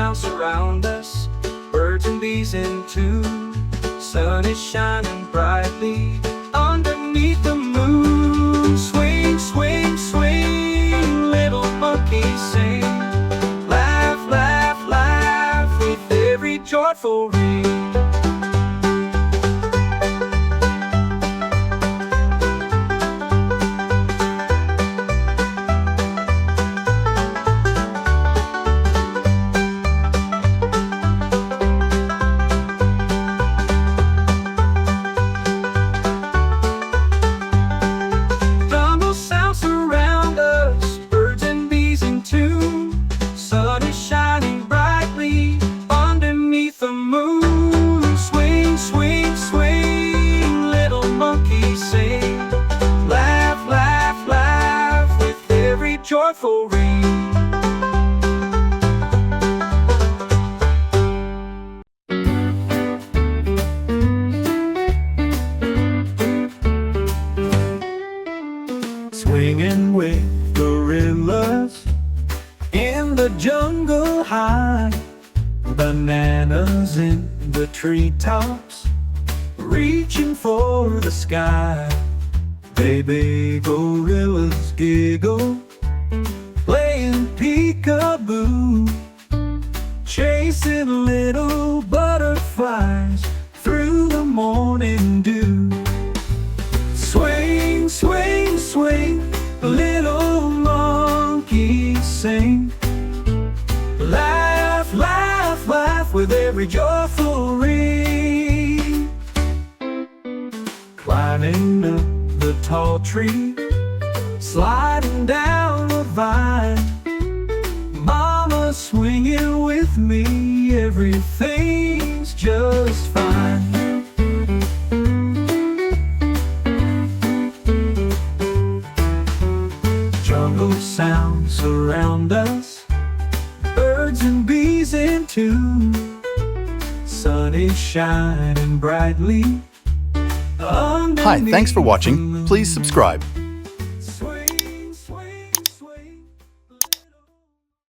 sounds surround us, birds and bees in tune. Sun is shining brightly underneath the moon. Swing, swing, swing, little monkeys sing. Laugh, laugh, laugh with every joyful ring. Joyful ring. Swinging with gorillas in the jungle high, bananas in the treetops, reaching for the sky. Baby gorillas giggle, playing peekaboo, chasing little butterflies through the morning dew. Swing, swing, swing, little monkeys sing. Laugh, laugh, laugh with every joyful ring. Climbing up the tall tree, sliding down the vine, Mama swinging with me, everything's just fine. Jungle sounds surround us, birds and bees in tune. Sun is shining brightly. Hi, thanks for watching. Please subscribe.